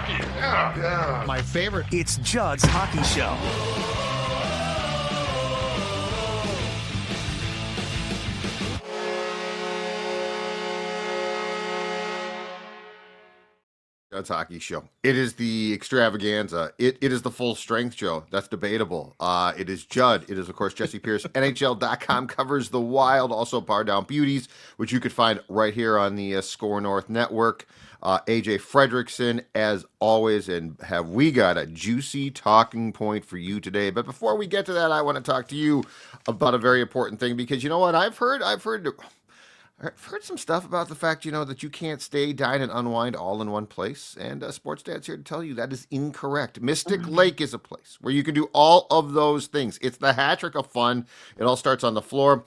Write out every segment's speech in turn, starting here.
hockey. Yeah. My favorite. It's Judd's Hockey Show. Judd's Hockey Show. It is the extravaganza. It is the full strength show. That's debatable. It is Judd. It is, of course, Jesse Pierce. NHL.com covers the Wild. Also, Bar Down Beauties, which you could find right here on the Score North Network. AJ Fredrickson, as always, and have we got a juicy talking point for you today. But before we get to that, I want to talk to you about a very important thing, because you know what? I've heard some stuff about the fact, that you can't stay, dine, and unwind all in one place. And Sports Dad's here to tell you that is incorrect. Mystic Lake is a place where you can do all of those things. It's the hat trick of fun. It all starts on the floor.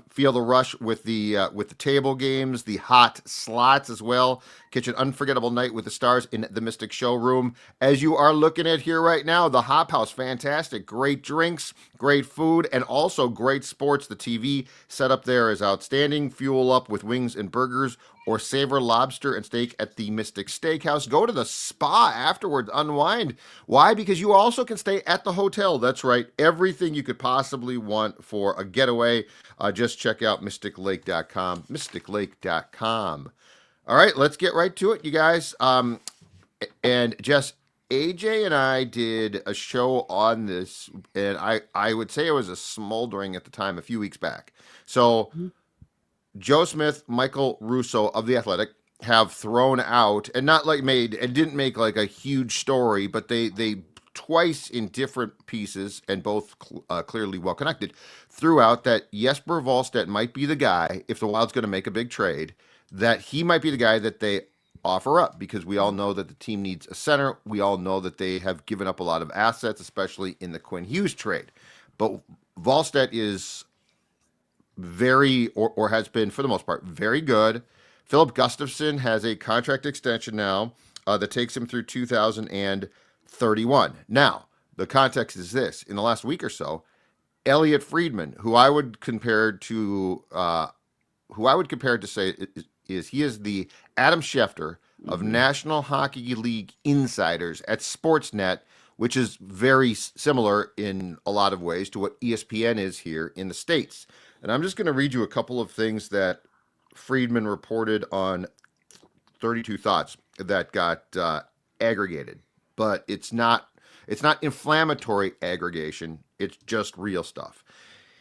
Feel the rush with the table games, the hot slots as well. Catch an unforgettable night with the stars in the Mystic Showroom. As you are looking at here right now, the Hop House, fantastic. Great drinks, great food, and also great sports. The TV setup there is outstanding. Fuel up with wings and burgers, or savor lobster and steak at the Mystic Steakhouse. Go to the spa afterwards, unwind. Why? Because you also can stay at the hotel. That's right. Everything you could possibly want for a getaway. Just check out mysticlake.com. Mysticlake.com. All right, let's get right to it, you guys. And Jess, AJ and I did a show on this, and I would say it was a smoldering at the time, a few weeks back. So Joe Smith, Michael Russo of The Athletic have thrown out, and didn't make like a huge story, but they twice in different pieces, and both clearly well connected, threw out that Jesper Wallstedt might be the guy, if the Wild's going to make a big trade, that he might be the guy that they offer up, because we all know that the team needs a center. We all know that they have given up a lot of assets, especially in the Quinn Hughes trade. But Walstedt is very, or has been for the most part, very good. Philip Gustafsson has a contract extension now that takes him through 2031. Now, the context is this. In the last week or so, Elliotte Friedman, who I would compare to say he is the Adam Schefter of National Hockey League insiders at Sportsnet, which is very similar in a lot of ways to what ESPN is here in the States. And I'm just going to read you a couple of things that Friedman reported on 32 Thoughts that got aggregated. But it's not inflammatory aggregation. It's just real stuff.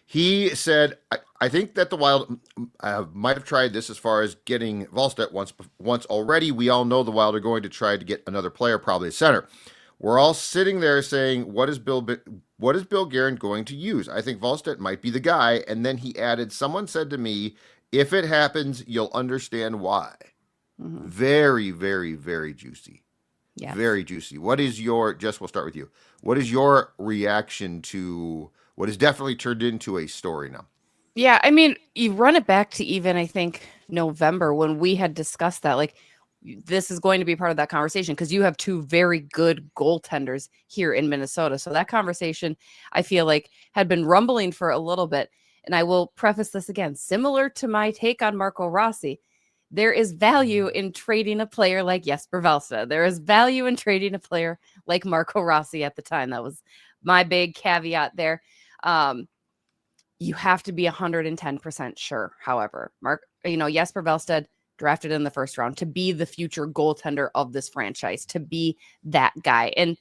He said, I think that the Wild might have tried this as far as getting Walstedt once already. We all know the Wild are going to try to get another player, probably a center. We're all sitting there saying, what is Bill Guerin going to use? I think Walstedt might be the guy. And then he added, someone said to me, if it happens, you'll understand why. Mm-hmm. Very, very, very juicy. Yeah. Very juicy. Jess, we'll start with you. What is your reaction to what has definitely turned into a story now? Yeah, I mean, you run it back to even, I think, November when we had discussed that, like, this is going to be part of that conversation because you have two very good goaltenders here in Minnesota. So that conversation, I feel like, had been rumbling for a little bit. And I will preface this again, similar to my take on Marco Rossi. There is value in trading a player like Jesper Wallstedt. There is value in trading a player like Marco Rossi at the time. That was my big caveat there. You have to be 110% sure. However, Jesper Wallstedt drafted in the first round to be the future goaltender of this franchise, to be that guy. And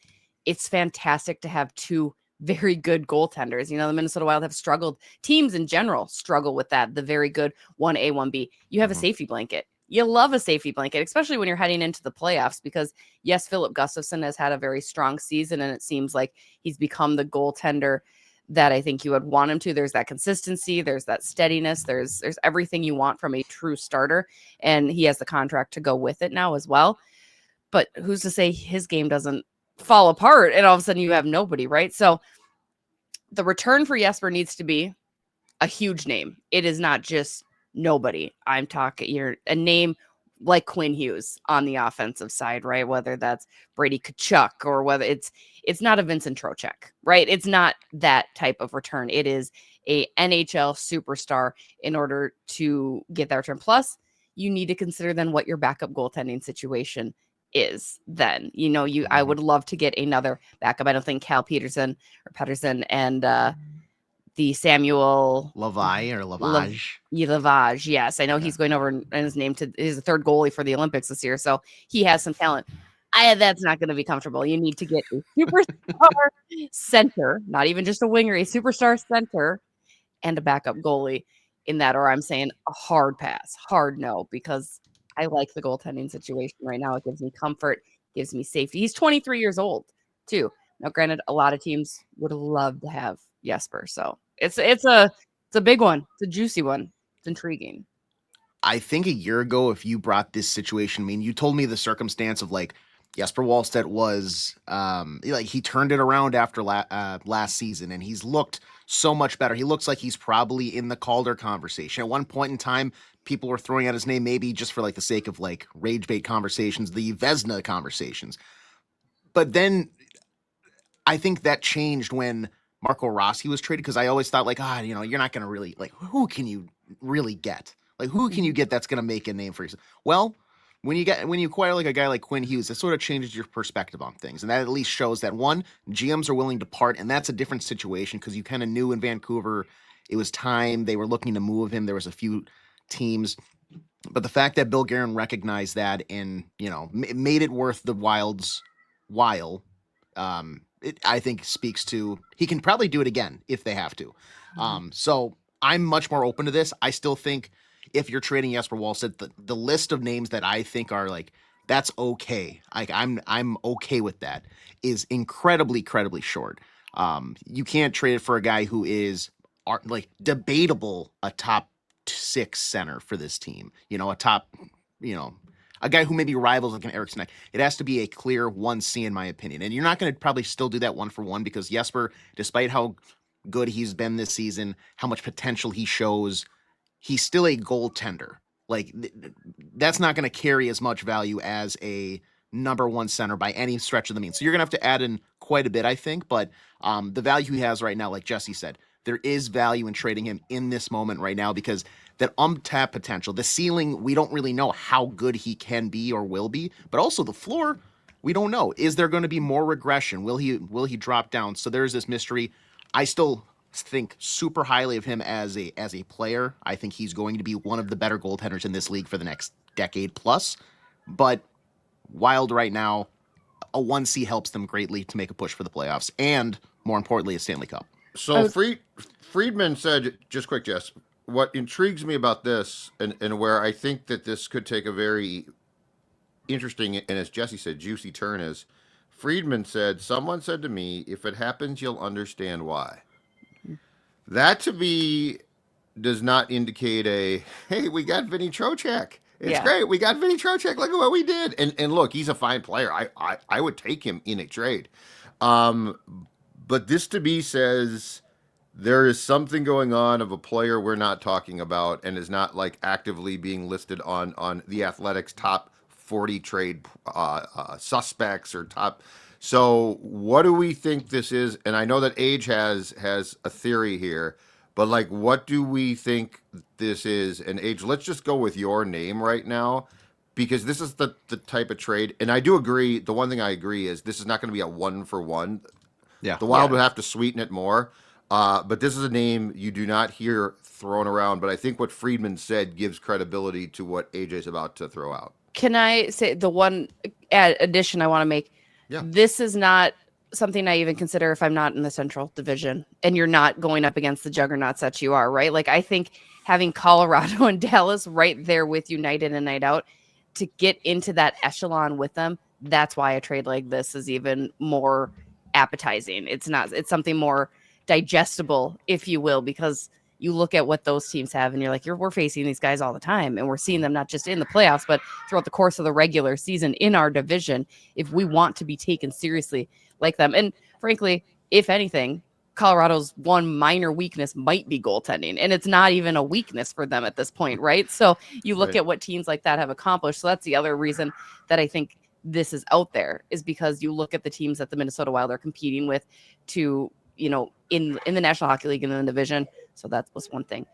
it's fantastic to have two very good goaltenders. The Minnesota Wild have struggled. Teams in general struggle with that. The very good 1A, 1B. You have a safety blanket. You love a safety blanket, especially when you're heading into the playoffs, because yes, Philip Gustafsson has had a very strong season, and it seems like he's become the goaltender that I think you would want him to. There's that consistency, there's that steadiness, there's everything you want from a true starter, and he has the contract to go with it now as well. But who's to say his game doesn't fall apart and all of a sudden you have nobody, right? So the return for Jesper needs to be a huge name. It is not just nobody. I'm talking a name like Quinn Hughes on the offensive side, right? Whether that's Brady Tkachuk or whether it's not a Vincent Trocheck, right? It's not that type of return. It is a NHL superstar in order to get that return. Plus, you need to consider then what your backup goaltending situation is then. I would love to get another backup. I don't think Cal Peterson and the Samuel Lavage. Yes, I know he's going over and his name he's the third goalie for the Olympics this year, so he has some talent. That's not going to be comfortable. You need to get a superstar center, not even just a winger, a superstar center and a backup goalie in that, or I'm saying a hard pass, hard no, because I like the goaltending situation right now. It gives me comfort, gives me safety. He's 23 years old too. Now, granted, a lot of teams would love to have Jesper, so it's a big one. It's a juicy one. It's intriguing. I think a year ago, if you brought this situation, you told me the circumstance of like Jesper Wallstedt was he turned it around after last season, and he's looked so much better. He looks like he's probably in the Calder conversation. At one point in time, people were throwing out his name, maybe just for like the sake of like rage bait conversations, the Vezina conversations. But then I think that changed when Marco Rossi was traded, because I always thought like, you're not going to really, like, who can you really get? Like, who can you get that's going to make a name for yourself? Well, when you acquire like a guy like Quinn Hughes, it sort of changes your perspective on things. And that at least shows that, one, GMs are willing to part, and that's a different situation, because you kind of knew in Vancouver it was time. They were looking to move him. There was a few teams. But the fact that Bill Guerin recognized that and, made it worth the Wild's while, I think speaks to he can probably do it again if they have to. So I'm much more open to this. I still think if you're trading Jesper Wallstedt, the list of names that I think are like, that's okay. I'm okay with that, is incredibly short. You can't trade it for a guy who is like debatable a top 6 center for this team. A top, a guy who maybe rivals like an Eriksson. It has to be a clear 1C in my opinion. And you're not going to probably still do that 1-for-1, because Jesper, despite how good he's been this season, how much potential he shows, he's still a goaltender. Like, that's not going to carry as much value as a number 1 center by any stretch of the means. So you're going to have to add in quite a bit, I think. But the value he has right now, like Jessi said, there is value in trading him in this moment right now, because that untapped potential, the ceiling, we don't really know how good he can be or will be, but also the floor, we don't know. Is there going to be more regression? Will he drop down? So there's this mystery. I still think super highly of him as a player. I think he's going to be one of the better goaltenders in this league for the next decade plus. But Wild right now, a 1C helps them greatly to make a push for the playoffs, and more importantly, a Stanley Cup. So Friedman said, just quick, Jess, what intrigues me about this, and where I think that this could take a very interesting, and as Jessi said, juicy turn, is Friedman said, someone said to me, if it happens, you'll understand why. That to me does not indicate hey, we got Vinny Trocheck. It's great. We got Vinny Trocheck. Look at what we did. And look, he's a fine player. I would take him in a trade. But this to me says there is something going on of a player we're not talking about and is not like actively being listed on the Athletics top 40 trade suspects or top. So what do we think this is? And I know that Age has a theory here, but like, what do we think this is? And Age, let's just go with your name right now, because this is the type of trade. And I do agree. The one thing I agree is this is not going to be a 1-for-1. Yeah. The Wild would have to sweeten it more. But this is a name you do not hear thrown around. But I think what Friedman said gives credibility to what AJ's about to throw out. Can I say the one addition I want to make? Yeah. This is not something I even consider if I'm not in the Central Division and you're not going up against the juggernauts that you are, right? Like, I think having Colorado and Dallas right there with you night in and night out to get into that echelon with them, that's why a trade like this is even more appetizing. It's something more digestible, if you will, because you look at what those teams have and you're like, we're facing these guys all the time, and we're seeing them not just in the playoffs, but throughout the course of the regular season in our division, if we want to be taken seriously like them. And frankly, if anything, Colorado's one minor weakness might be goaltending, and it's not even a weakness for them at this point, right? So you look at what teams like that have accomplished. So that's the other reason that I think this is out there, is because you look at the teams that the Minnesota Wild are competing with to, in the National Hockey League and in the division. So that was one thing.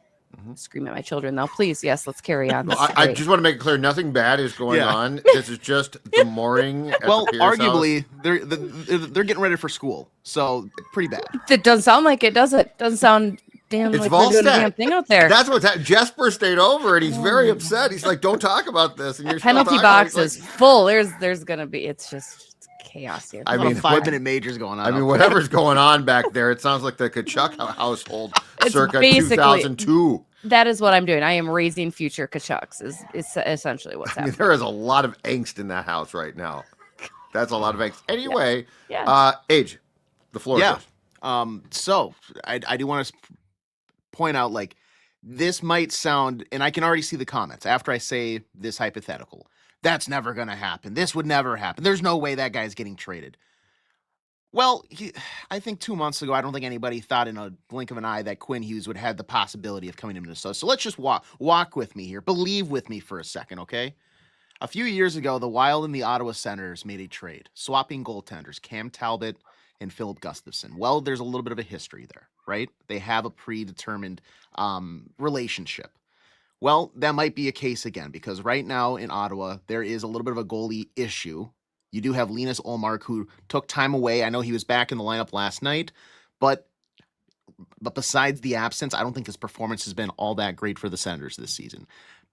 Scream at my children, though. Please, yes, let's carry on. This is I great. just want to make it clear, nothing bad is going on. This is just the mooring at Well, the Pierce arguably, house. they're getting ready for school, so pretty bad. It doesn't sound like it, does it? Doesn't sound damn It's like we're doing a Walstedt. damn thing out there. That's what's happening. Jesper stayed over, and he's very upset. He's like, "Don't talk about this." And you're still Penalty talking box about it. is He's like, full. There's gonna be. It's just chaos here. I I mean, mean, 5-minute majors going on. I mean, whatever's going on back there, it sounds like the Kachuk household It's circa basically- 2002. That is what I'm doing. I am raising future Kachucks. Is essentially what's I mean, happening. there is a lot of angst in that house right now. That's a lot of angst. Anyway, Yeah. Age, the floor Yeah. is yours. So I do want to point out, like, this might sound, and I can already see the comments after I say this hypothetical. That's never going to happen. This would never happen. There's no way that guy's getting traded. Well, I think 2 months ago, I don't think anybody thought in a blink of an eye that Quinn Hughes would have the possibility of coming to Minnesota. So let's just walk with me here. Believe with me for a second, okay? A few years ago, the Wild and the Ottawa Senators made a trade, swapping goaltenders, Cam Talbot and Philip Gustafson. Well, there's a little bit of a history there, right? They have a predetermined relationship. Well, that might be a case again, because right now in Ottawa, there is a little bit of a goalie issue. You do have Linus Ullmark, who took time away. I know he was back in the lineup last night, but besides the absence, I don't think his performance has been all that great for the Senators this season.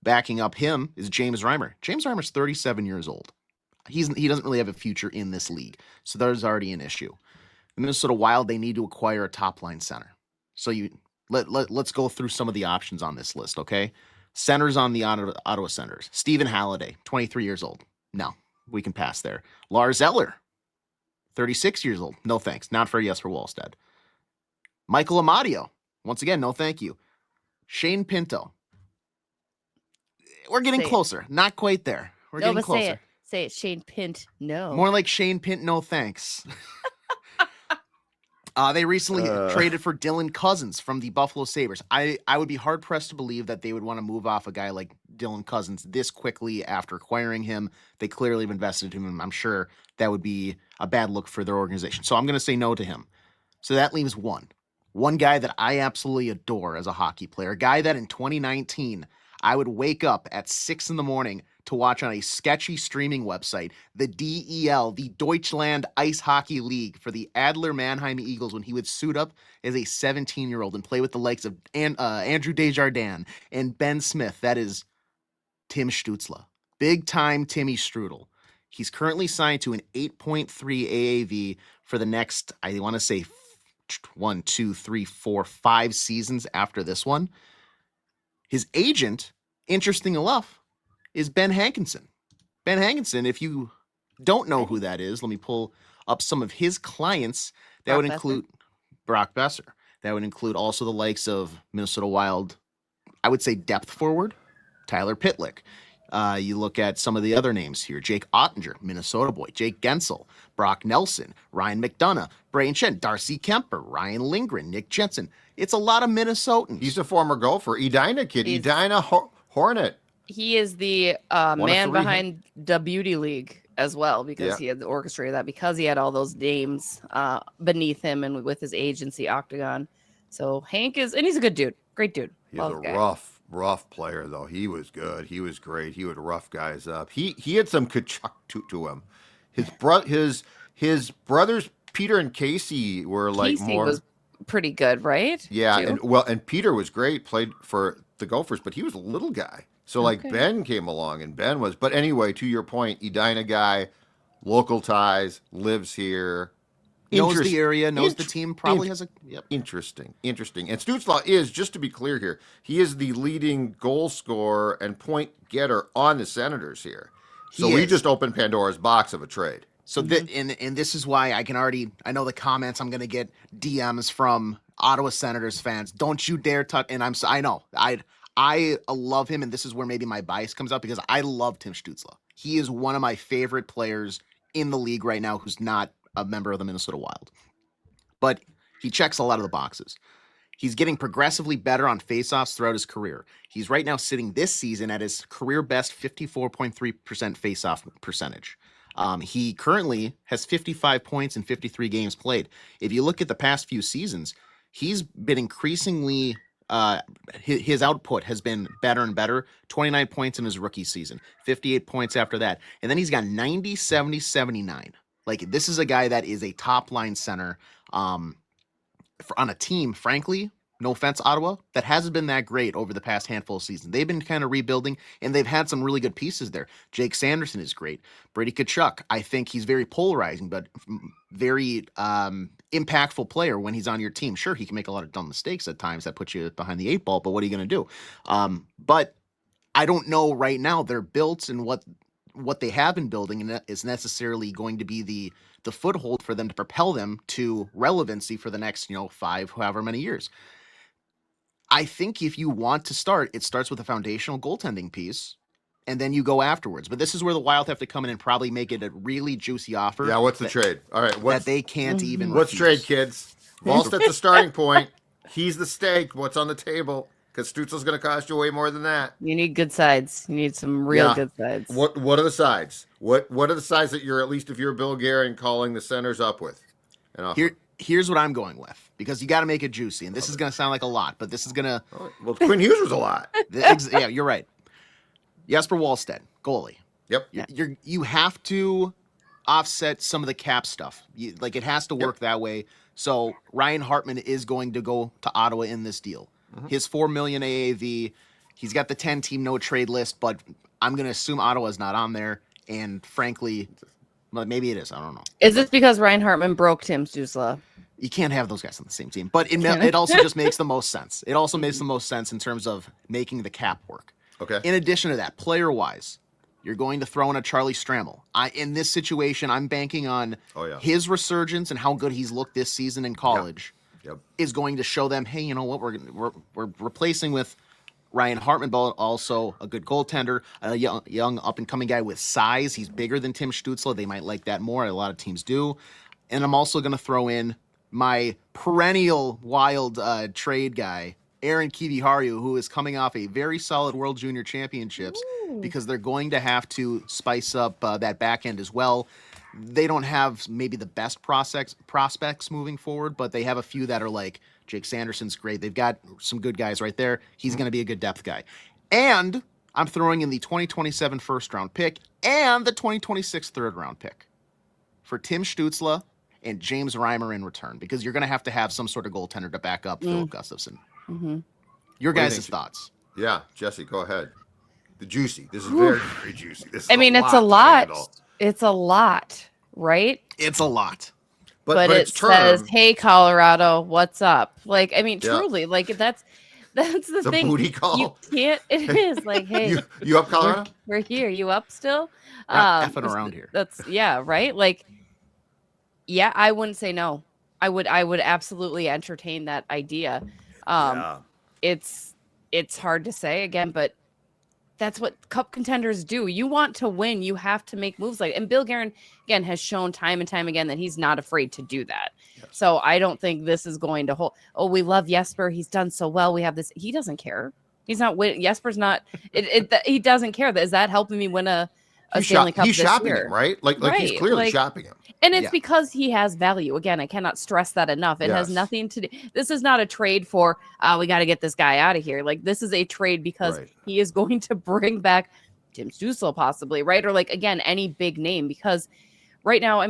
Backing up him is James Reimer. James Reimer's 37 years old. He doesn't really have a future in this league, so there's already an issue. The Minnesota Wild, they need to acquire a top-line center. So let's go through some of the options on this list, okay? Centers on the Ottawa Senators. Stephen Halliday, 23 years old. No, we can pass there. Lars Eller, 36 years old. No thanks. Not for Jesper Wallstedt. Michael Amadio. Once again, no thank you. Shane Pinto. We're getting Say it. closer. Not quite there. We're No, getting but closer. say it. Shane Pint. No. More like Shane Pint, no thanks. They recently traded for Dylan Cousins from the Buffalo Sabres. I would be hard-pressed to believe that they would want to move off a guy like Dylan Cousins this quickly after acquiring him. They clearly have invested in him. I'm sure that would be a bad look for their organization. So I'm going to say no to him. So that leaves one guy that I absolutely adore as a hockey player, a guy that in 2019 I would wake up at 6 a.m. to watch on a sketchy streaming website, the DEL, the Deutschland Ice Hockey League, for the Adler Mannheim Eagles, when he would suit up as a 17-year-old and play with the likes of Andrew Desjardins and Ben Smith. That is Tim Stützle. Big-time Timmy Strudel. He's currently signed to an 8.3 AAV for the next, I want to say, 1, 2, 3, 4, 5 seasons after this one. His agent, interesting enough, is Ben Hankinson. Ben Hankinson, if you don't know who that is, let me pull up some of his clients. That Brock would Besser? include Brock Besser. That would include also the likes of Minnesota Wild, I would say depth forward, Tyler Pitlick. You look at some of the other names here. Jake Ottinger, Minnesota boy. Jake Gensel, Brock Nelson, Ryan McDonough, Braden Shen, Darcy Kemper, Ryan Lindgren, Nick Jensen. It's a lot of Minnesotans. He's a former golfer. Edina kid. He's- Edina Hornet. He is the of man 3, huh? behind the Beauty League as well, because Yeah. he had orchestrated that, because he had all those names beneath him and with his agency Octagon. So Hank is, and he's a good dude, great dude. He's Love a the guy. rough player, though. He was good. He was great. He would rough guys up. He had some Kachuk to him. His brothers Peter and Casey were like Casey more. was pretty good, right? Yeah, Too? and Peter was great. Played for the Gophers, but he was a little guy. So like Okay. Ben came along, and Ben was. But anyway, to your point, Edina guy, local ties, lives here. knows Interest- the area, knows the int- team, probably int- has a... Yep. Interesting. And Stützle is, just to be clear here, he is the leading goal scorer and point getter on the Senators here. So He we is. just opened Pandora's box of a trade. So and this is why I know the comments I'm gonna get DMs from Ottawa Senators fans. Don't you dare touch. And I know I love him, and this is where maybe my bias comes out, because I love Tim Stützle. He is one of my favorite players in the league right now who's not a member of the Minnesota Wild, but he checks a lot of the boxes. He's getting progressively better on faceoffs throughout his career. He's right now sitting this season at his career best 54.3% faceoff percentage. He currently has 55 points in 53 games played. If you look at the past few seasons, he's been increasingly his output has been better and better. 29 points in his rookie season, 58 points after that. And then he's got 90, 70, 79. Like, this is a guy that is a top line center on a team, frankly, no offense, Ottawa, that hasn't been that great over the past handful of seasons. They've been kind of rebuilding, and they've had some really good pieces there. Jake Sanderson is great. Brady Tkachuk, I think he's very polarizing, but very impactful player when he's on your team. Sure, he can make a lot of dumb mistakes at times that put you behind the eight ball, but what are you going to do? But I don't know right now they're built and what they have been building is necessarily going to be the foothold for them to propel them to relevancy for the next, 5, however many years. I think if you want to start, it starts with a foundational goaltending piece, and then you go afterwards. But this is where the Wild have to come in and probably make it a really juicy offer. Yeah, what's the trade? All right, that they can't even What's refuse. trade, kids? Walstedt's the starting point. He's the stake. What's on the table? Because Stützle's going to cost you way more than that. You need good sides. You need some real good sides. What are the sides? What are the sides that you're, at least if you're Bill Guerin, calling the centers up with? Here's what I'm going with, because you got to make it juicy, and this is going to sound like a lot, but this is going to... Well, Quinn Hughes was a lot. Yeah, you're right. Jesper Wallstedt, goalie. Yep. You have to offset some of the cap stuff. It has to work that way. So Ryan Hartman is going to go to Ottawa in this deal. His $4 million AAV, he's got the 10-team no-trade list, but I'm going to assume Ottawa's not on there, and frankly... Maybe it is. I don't know. Is this because Ryan Hartman broke Tim Stützle? You can't have those guys on the same team. But it also just makes the most sense. It also makes the most sense in terms of making the cap work. Okay. In addition to that, player-wise, you're going to throw in a Charlie Stramel. In this situation, I'm banking on his resurgence and how good he's looked this season in college is going to show them, hey, you know what? We're replacing with Ryan Hartman, but also a good goaltender, a young up-and-coming guy with size. He's bigger than Tim Stützle. They might like that more. A lot of teams do. And I'm also going to throw in my perennial Wild trade guy, Aaron Kiviharju, who is coming off a very solid World Junior Championships, because they're going to have to spice up that back end as well. They don't have maybe the best prospects moving forward, but they have a few that are like, Jake Sanderson's great. They've got some good guys right there. He's going to be a good depth guy. And I'm throwing in the 2027 first-round pick and the 2026 third-round pick for Tim Stützle and James Reimer in return, because you're going to have some sort of goaltender to back up Philip Gustafsson. Your guys' thoughts? Yeah, Jesse, go ahead. The juicy. This is very, very juicy. It's a lot. It's a lot, right? It's a lot. But it says, "Hey, Colorado, what's up?" Truly, that's the thing. A booty call. You can't. It is like, hey, you up, Colorado? We're here. You up still? Effing around here. That's right. I wouldn't say no. I would absolutely entertain that idea. It's hard to say again, but that's what cup contenders do. You want to win, you have to make moves and Bill Guerin, again, has shown time and time again that he's not afraid to do that. Yes. So I don't think this is going to hold. Oh, we love Jesper. He's done so well. We have this. He doesn't care. He's not winning. Jesper's not. He doesn't care. Is that helping me win a Stanley Cup he's this shopping year? him, right? He's clearly shopping him. And it's because he has value. Again, I cannot stress that enough. It has nothing to do. This is not a trade for, we got to get this guy out of here. This is a trade because he is going to bring back Tim Stützle possibly, right? Or again, any big name, because right now,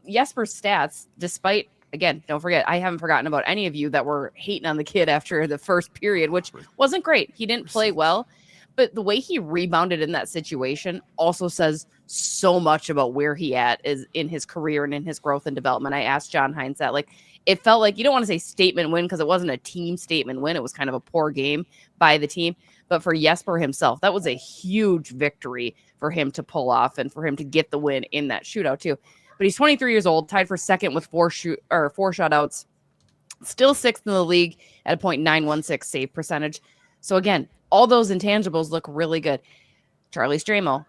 Jesper's stats, despite, again, don't forget, I haven't forgotten about any of you that were hating on the kid after the first period, which wasn't great. He didn't play well. But the way he rebounded in that situation also says so much about where he is in his career and in his growth and development. I asked John Hines that, it felt like, you don't want to say statement win because it wasn't a team statement win. It was kind of a poor game by the team. But for Jesper himself, that was a huge victory for him to pull off and for him to get the win in that shootout too. But he's 23 years old, tied for second with four shutouts, still sixth in the league at a .916 save percentage. So again, all those intangibles look really good. Charlie Stramel,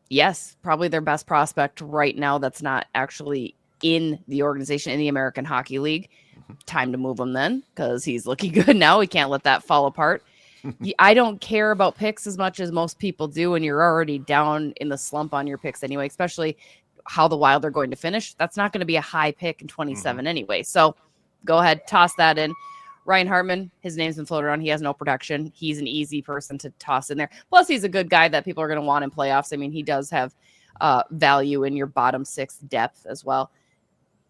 yes, probably their best prospect right now that's not actually in the organization in the American Hockey League. Time to move him then, because he's looking good now. We can't let that fall apart. I don't care about picks as much as most people do, and you're already down in the slump on your picks anyway, especially how the Wild are going to finish. That's not going to be a high pick in 27 anyway. So go ahead, toss that in. Ryan Hartman, his name's been floated around. He has no protection. He's an easy person to toss in there. Plus, he's a good guy that people are going to want in playoffs. I mean, he does have value in your bottom 6 depth as well.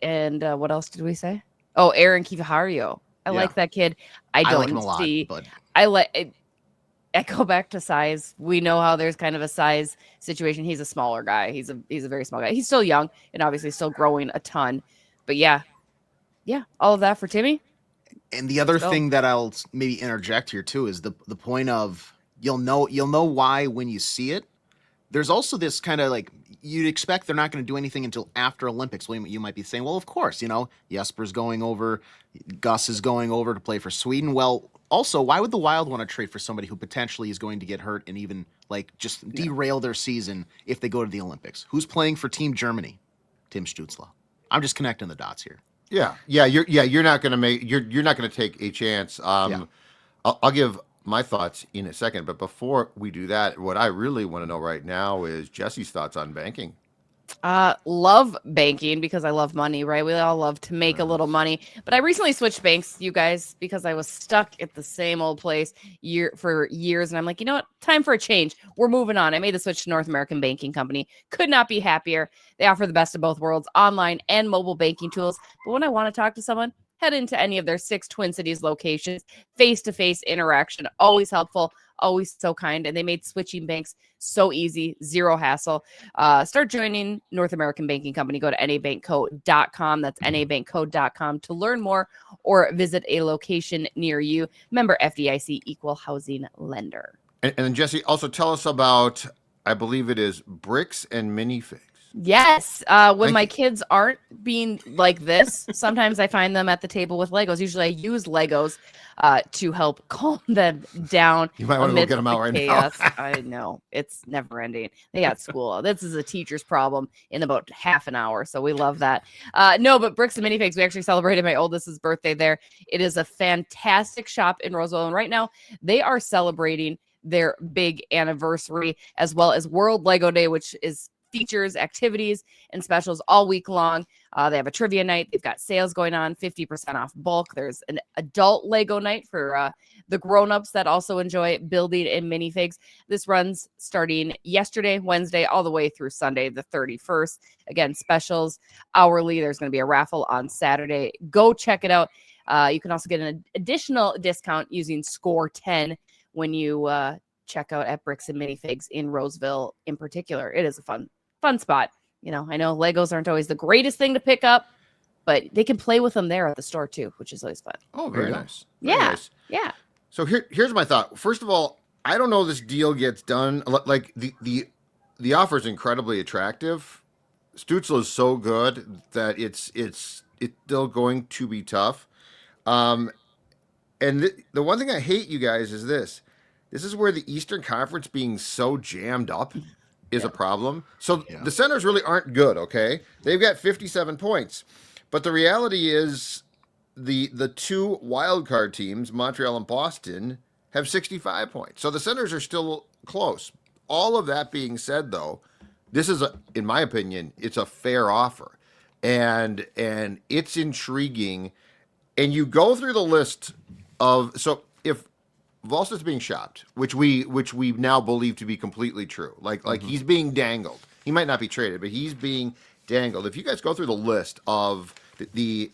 And what else did we say? Oh, Aaron Kivihario. I like that kid. I like him a lot, but I go back to size. We know how there's kind of a size situation. He's a smaller guy. He's a very small guy. He's still young and obviously still growing a ton. But yeah, all of that for Timmy. And the other thing that I'll maybe interject here too is the point of you'll know why when you see it. There's also this kind of like you'd expect they're not going to do anything until after Olympics. Well, you might be saying, well, of course, Jesper's going over, Gus is going over to play for Sweden. Well, also, why would the Wild want to trade for somebody who potentially is going to get hurt and even like just derail their season if they go to the Olympics? Who's playing for Team Germany? Tim Stützle. I'm just connecting the dots here. Yeah. You're not going to take a chance. I'll give my thoughts in a second, but before we do that, what I really want to know right now is Jessi's thoughts on banking. Love banking because I love money, right? We all love to make a little money. But I recently switched banks, you guys, because I was stuck at the same old place for years. And I'm like, you know what? Time for a change. We're moving on. I made the switch to North American Banking Company. Could not be happier. They offer the best of both worlds, online and mobile banking tools. But when I want to talk to someone, head into any of their 6 Twin Cities locations. Face-to-face interaction, always helpful, always so kind. And they made switching banks so easy, zero hassle. Start joining North American Banking Company. Go to nabankco.com. That's nabankco.com to learn more or visit a location near you. Member FDIC, equal housing lender. And then Jessi, also tell us about, I believe it is bricks and minifigs. Yes. When my kids aren't being like this, sometimes I find them at the table with Legos. Usually I use Legos to help calm them down. You might want to go get them out right chaos. now. I know. It's never ending. They got school. This is a teacher's problem in about half an hour. So we love that. No, but Bricks and Minifigs, we actually celebrated my oldest's birthday there. It is a fantastic shop in Roseville. And right now they are celebrating their big anniversary as well as World Lego Day, which is features, activities, and specials all week long. They have a trivia night. They've got sales going on, 50% off bulk. There's an adult Lego night for the grown-ups that also enjoy building in minifigs. This runs starting yesterday, Wednesday, all the way through Sunday, the 31st. Again, specials hourly. There's going to be a raffle on Saturday. Go check it out. You can also get an additional discount using Score 10 when you check out at Bricks and Minifigs in Roseville in particular. It is a fun spot. I know Legos aren't always the greatest thing to pick up, but they can play with them there at the store too, which is always fun. Oh, very nice. Very nice. Yeah. So here's my thought. First of all, I don't know if this deal gets done. Like the offer is incredibly attractive. Stützle is so good that it's still going to be tough. And the one thing I hate, you guys, is this. This is where the Eastern Conference being so jammed up is a problem. So the Senators really aren't good, okay? They've got 57 points. But the reality is the 2 wild card teams, Montreal and Boston, have 65 points. So the Senators are still close. All of that being said, though, this is, in my opinion, it's a fair offer. And it's intriguing. And you go through the list of, so if Walstedt's being shopped, which we now believe to be completely true. Like he's being dangled. He might not be traded, but he's being dangled. If you guys go through the list of the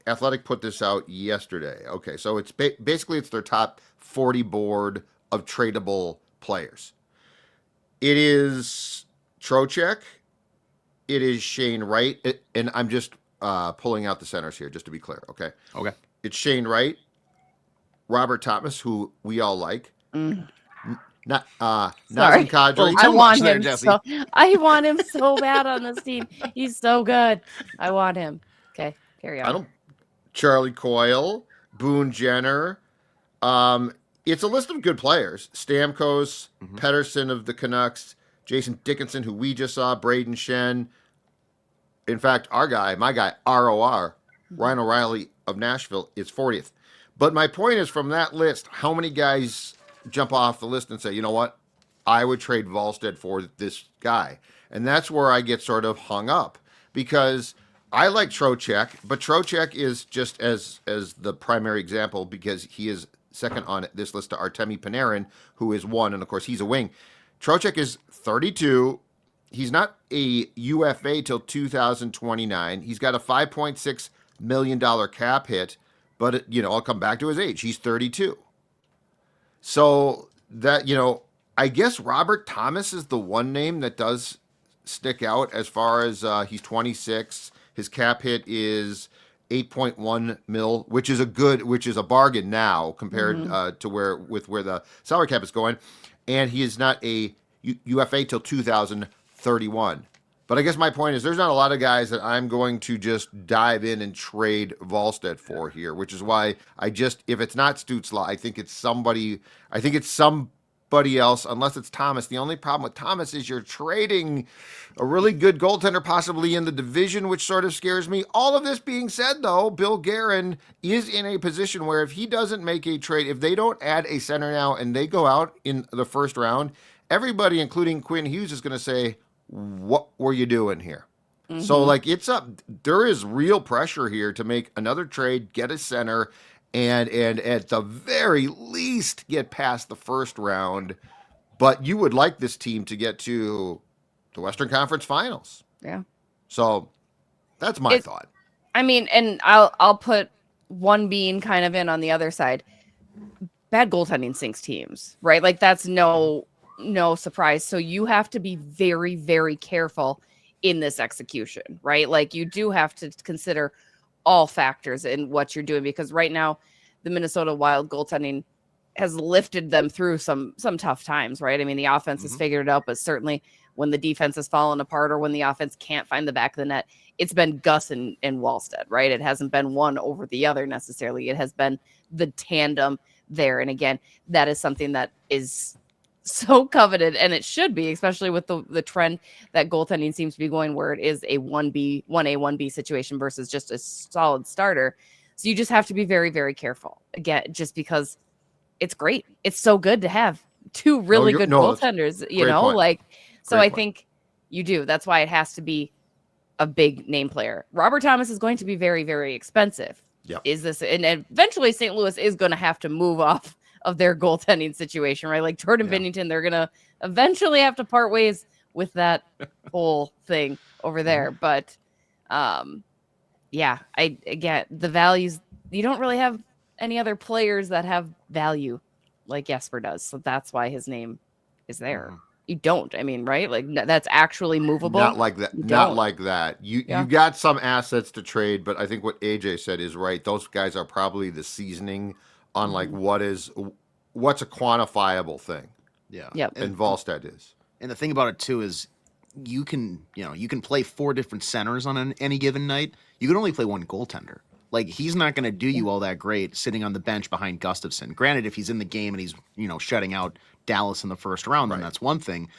Athletic put this out yesterday. Okay, so it's basically it's their top 40 board of tradable players. It is Trocheck. It is Shane Wright, and I'm just pulling out the centers here, just to be clear. Okay. It's Shane Wright. Robert Thomas, who we all like. Nazem Kadri. I want him I want him so bad on this team. He's so good. I want him. Okay, carry on. Charlie Coyle, Boone Jenner. It's a list of good players. Stamkos, Pettersson of the Canucks, Jason Dickinson, who we just saw, Braden Shen. In fact, my guy, ROR, Ryan O'Reilly of Nashville, is 40th. But my point is, from that list, how many guys jump off the list and say, you know what, I would trade Walstedt for this guy? And that's where I get sort of hung up, because I like Trocheck, but Trocheck is just as the primary example because he is second on this list to Artemi Panarin, who is 1, and of course he's a wing. Trocheck is 32. He's not a UFA till 2029. He's got a $5.6 million cap hit, but I'll come back to his age. He's 32. So that, I guess Robert Thomas is the one name that does stick out as far as he's 26. His cap hit is 8.1 mil, which is a bargain now compared to where the salary cap is going. And he is not a UFA till 2031. But I guess my point is there's not a lot of guys that I'm going to just dive in and trade Walstedt for here, which is why if it's not Stützle, I think it's somebody else, unless it's Thomas. The only problem with Thomas is you're trading a really good goaltender possibly in the division, which sort of scares me. All of this being said, though, Bill Guerin is in a position where if he doesn't make a trade, if they don't add a center now and they go out in the first round, everybody, including Quinn Hughes, is going to say, what were you doing here? So there is real pressure here to make another trade, get a center, and at the very least get past the first round. But you would like this team to get to the Western Conference Finals. Yeah. So that's my thought. I mean, and I'll put one being kind of in on the other side. Bad goaltending sinks teams, right? Like that's no surprise. So you have to be very, very careful in this execution, right? Like you do have to consider all factors in what you're doing, because right now the Minnesota Wild goaltending has lifted them through some tough times, right? I mean, the offense has figured it out, but certainly when the defense has fallen apart or when the offense can't find the back of the net, it's been Gus and Walstedt, right? It hasn't been one over the other necessarily. It has been the tandem there. And again, that is something that is so coveted, and it should be, especially with the trend that goaltending seems to be going, where it is a 1A1B situation versus just a solid starter. So you just have to be very, very careful, again, just because it's great. It's so good to have two really good goaltenders, point. So I think you do. That's why it has to be a big name player. Robert Thomas is going to be very, very expensive. Yep. And eventually St. Louis is going to have to move off of their goaltending situation, right? Like Jordan Binnington, they're going to eventually have to part ways with that whole thing over there. But the values, you don't really have any other players that have value like Jesper does. So that's why his name is there. You don't, I mean, right? Like that's actually movable. Not like that. Not like that. You got some assets to trade, but I think what AJ said is right. Those guys are probably the seasoning on like what's a quantifiable thing. Yeah. Yep. And Walstedt is. And the thing about it too is you can play 4 different centers on any given night. You can only play one goaltender. Like he's not going to do you all that great sitting on the bench behind Gustafsson. Granted, if he's in the game and he's shutting out Dallas in the first round, then that's one thing.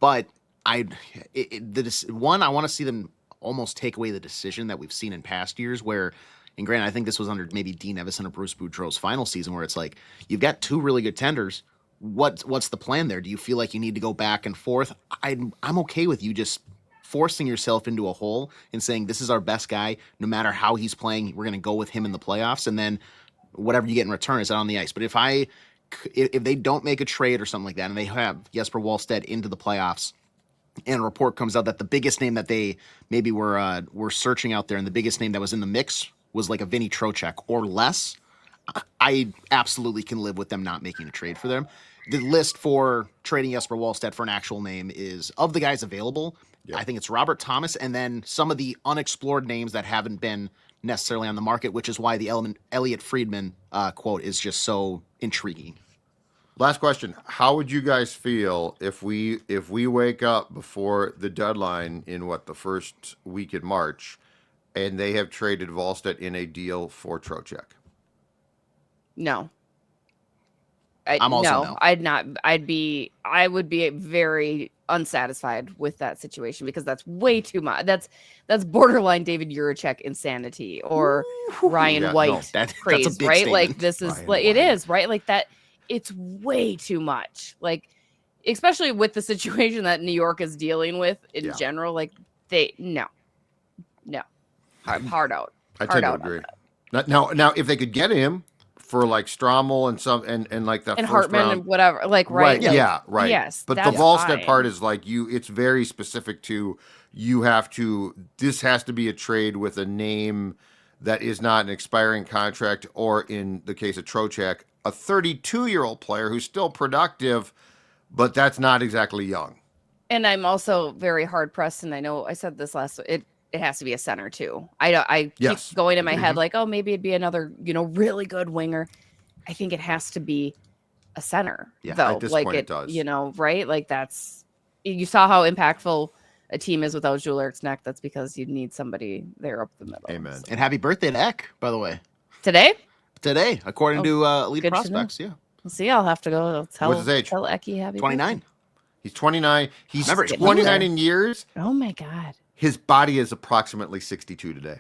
But I want to see them almost take away the decision that we've seen in past years where, and granted, I think this was under maybe Dean Evison or Bruce Boudreau's final season, where it's like you've got 2 really good tenders. What's the plan there? Do you feel like you need to go back and forth? I'm okay with you just forcing yourself into a hole and saying this is our best guy, no matter how he's playing, we're going to go with him in the playoffs, and then whatever you get in return is out on the ice. But if they don't make a trade or something like that, and they have Jesper Wallstedt into the playoffs, and a report comes out that the biggest name that they maybe were searching out there, and the biggest name that was in the mix was like a Vinny Trocheck or less, I absolutely can live with them not making a trade for them. The list for trading Jesper Wallstedt for an actual name is, of the guys available, I think it's Robert Thomas, and then some of the unexplored names that haven't been necessarily on the market, which is why the Elliotte Friedman quote is just so intriguing. Last question. How would you guys feel if we wake up before the deadline in the first week in March and they have traded Walstedt in a deal for Trocheck? No. I'm also no. I'd not. I would be very unsatisfied with that situation because that's way too much. That's borderline David Juracek insanity or Ryan White craze, that's a big right? statement. Like this is it is, right? Like that. It's way too much. Like, especially with the situation that New York is dealing with in general. Like no. hard out. I Hard tend to out on agree. that. Now, if they could get him for like Strommel and like that And first Hartman round, and whatever, like right? like, Yeah, right. Yes, But the that's Walstedt part fine. is like it's very specific to you have to. This has to be a trade with a name that is not an expiring contract, or in the case of Trocheck, a 32-year-old player who's still productive, but that's not exactly young. And I'm also very hard pressed, and I know I said this last. It has to be a center too. I Yes. keep going in my head like, oh, maybe it'd be another really good winger. I think it has to be a center, Yeah, though. at this Like point it does. Right? Like that's you saw how impactful a team is without Jules Eric's neck. That's because you need somebody there up the middle. Amen. So. And happy birthday to Eck, by the way. Today, According Oh, to Elite good to know. Prospects, yeah. we'll see. I'll have to go tell What's his age? Tell Eki happy 29. birthday. He's 29. He's Remember, he 29 was- in years. Oh my god. His body is approximately 62 today.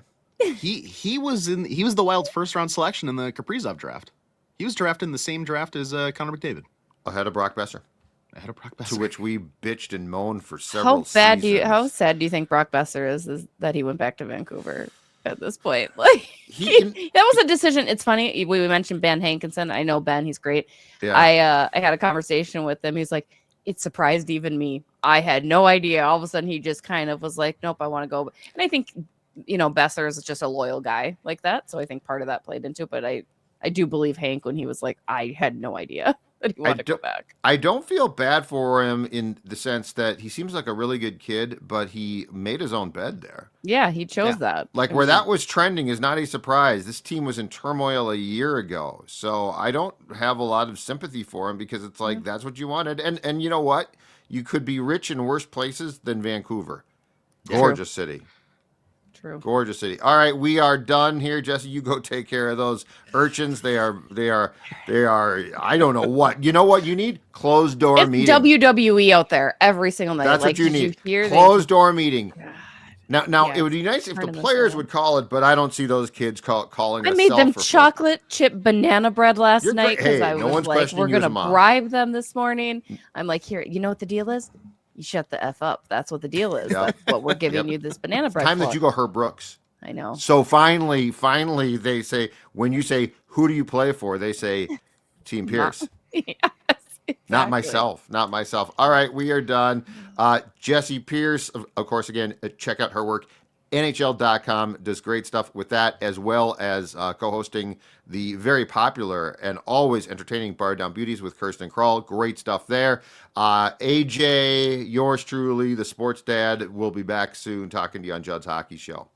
He was the Wild's first round selection in the Kaprizov draft. He was drafted in the same draft as Connor McDavid, Ahead of Brock Besser, ahead of Brock to Besser. which we bitched and moaned for several How sad seasons. do you think Brock Besser is that he went back to Vancouver at this point? Like He can- that was a decision. It's funny we mentioned Ben Hankinson. I know Ben, he's great. Yeah. I had a conversation with him. He's like, it surprised even me. I had no idea. All of a sudden he just kind of was like, nope, I want to go. And I think Besser is just a loyal guy like that. So I think part of that played into it. But I do believe Hank when he was like, I had no idea that he wanted to go back. I don't feel bad for him in the sense that he seems like a really good kid, but he made his own bed there. Yeah, he chose that. Like where that was trending is not a surprise. This team was in turmoil a year ago. So I don't have a lot of sympathy for him because it's like that's what you wanted. And you know what? You could be rich in worse places than Vancouver. True. Gorgeous city. True. Gorgeous city. All right, we are done here, Jesse. You go take care of those urchins. They are. I don't know what. You know what you need? Closed door It's meeting. WWE out there every single night. That's like, what you did need. hear Closed door meeting. Now, Yeah, it would be nice if the turning this players around. would call it, but I don't see those kids calling. I us made them self-reflect. chocolate chip banana bread last You're night great. because Hey, I no was one's like, questioning we're you as a gonna mom. bribe them this morning. I'm like, here, you know what the deal is? You shut the F up. That's what the deal is. Yep. That's what we're giving Yep. you this banana bread Time for. that you go Herb Brooks. I know. So finally, they say, when you say, who do you play for? They say, Team Pierce. Yes, Not exactly. myself. All right, we are done. Jessie Pierce, of course, again, check out her work. NHL.com does great stuff with that, as well as co-hosting the very popular and always entertaining Bar Down Beauties with Kirsten Kroll. Great stuff there. AJ, yours truly, the sports dad, will be back soon talking to you on Judd's Hockey Show.